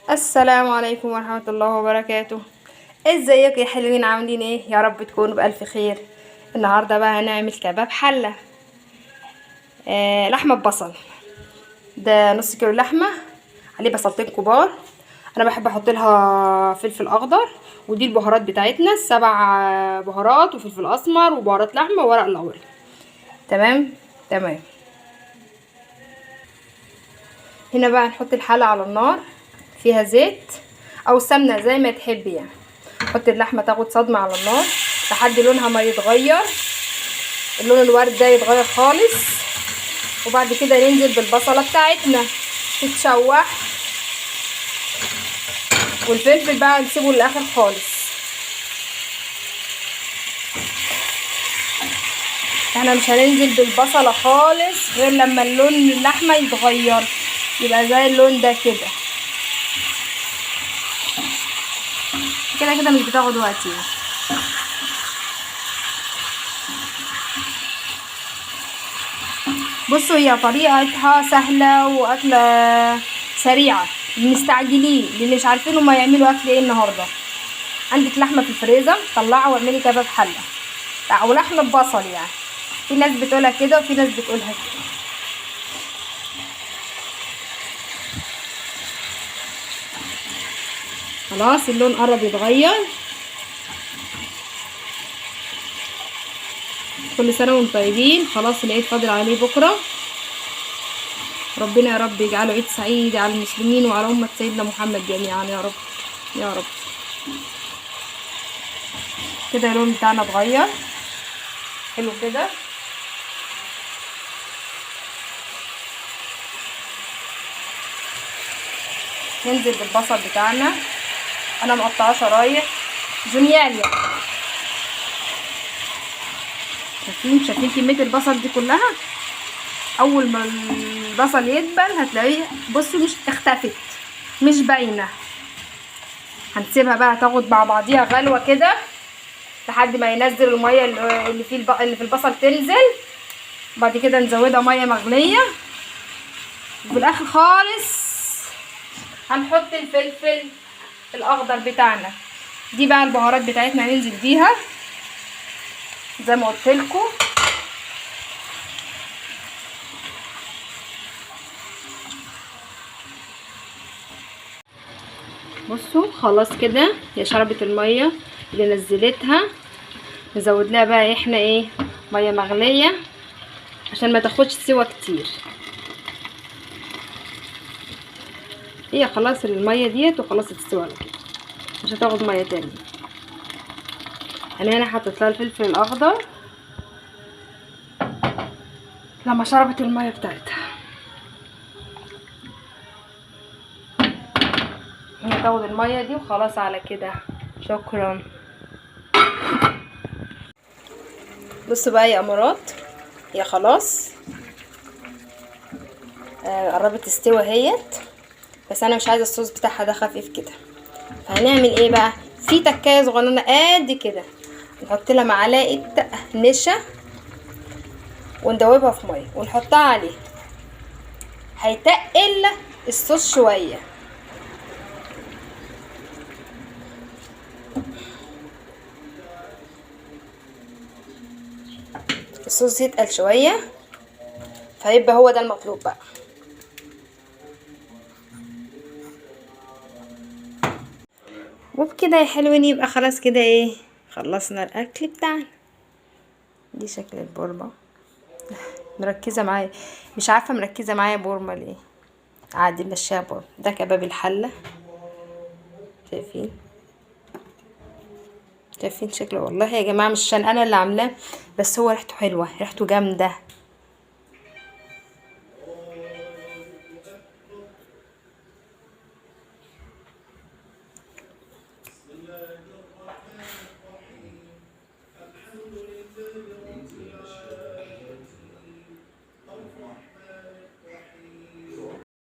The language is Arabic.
السلام عليكم ورحمة الله وبركاته. ازيكم يا حلوين؟ عاملين ايه؟ يا رب تكونوا بألف خير. النهاردة بقى هنعمل كباب حلة. لحمة ببصل. ده نص كيلو لحمة، عليه بصلتين كبار. انا بحب احط لها فلفل اخضر، ودي البهارات بتاعتنا 7 بهارات، وفلفل اسمر وبهارات لحمة وورق لوري. تمام. تمام. هنا بقى نحط الحلة على النار، فيها زيت او سمنة زي ما تحبي يعني. نحط اللحمة تاخد صدمة على النار لحد لونها ما يتغير، اللون الورد ده يتغير خالص. وبعد كده ننزل بالبصلة بتاعتنا تتشوح، والفلفل بقى نسيبه للاخر خالص. احنا مش هننزل بالبصلة خالص غير لما اللون اللحمة يتغير، يبقى زي اللون ده كده. كده كده مش بتاخد وقت يعني. بصوا، هي طريقتها سهلة واكلة سريعة. المستعجلين اللي مش عارفين هما يعملوا اكل ايه النهارده، عندك لحمة في الفريزر طلعها واعملي كباب حلة او لحمة ببصل يعني. في ناس بتقولها كده وفي ناس بتقولها كده. خلاص اللون قرب يتغير. كل سنة وانتم طيبين. خلاص العيد فاضل عليه بكرة. ربنا يا رب يجعله عيد سعيد على المسلمين وعلى أمة سيدنا محمد جميعا يا رب يا رب. كده اللون بتاعنا اتغير حلو كده. ننزل بالبصل بتاعنا، انا مقطعاه شرايح جونيال يعني. شايفين كمية البصل دي كلها؟ اول ما البصل يدبل هتلاقيه، بصوا، مش اختفت، مش باينه. هنسيبها بقى تاخد مع بعضيها غلوه كده لحد ما ينزل الميه اللي في البصل تنزل. بعد كده نزودها ميه مغليه، وفي الاخر خالص هنحط الفلفل الاخضر بتاعنا. دي بقى البهارات بتاعتنا هننزل بيها زي ما قلت لكم. بصوا خلاص كده هي شربت الميه اللي نزلتها. نزود لها بقى احنا ايه؟ ميه مغليه عشان ما تاخدش سوا كتير. هي خلاص الميه ديت وخلاص تستوي على كده، مش هتاخد ميه تاني. انا حطيت لها الفلفل الاخضر لما شربت الميه بتاعتها. هي تاخد الميه دي وخلاص على كده. شكرا. بصوا بقى يا امارات، هي خلاص قربت تستوي اهيت. بس انا مش عايزه الصوص بتاعها ده خفيف كده، فهنعمل ايه بقى؟ في تكايه صغننه قد كده نحط لها معلقه نشا وندوبها في ميه ونحطها عليه، هيتقل الصوص شويه. الصوص يتقل شويه، فيبقى هو ده المطلوب بقى. وبكده يا حلوين يبقى خلاص كده ايه، خلصنا الاكل بتاعنا. دي شكل البورمه. مركزه معايا، مش عارفه مركزه معايا بورمه ليه. عادي مشيها بورمه. ده كباب الحله. شايفين؟ شايفين شكله؟ والله يا جماعه مش عشان انا اللي عاملاه، بس هو ريحته حلوه، ريحته جامده.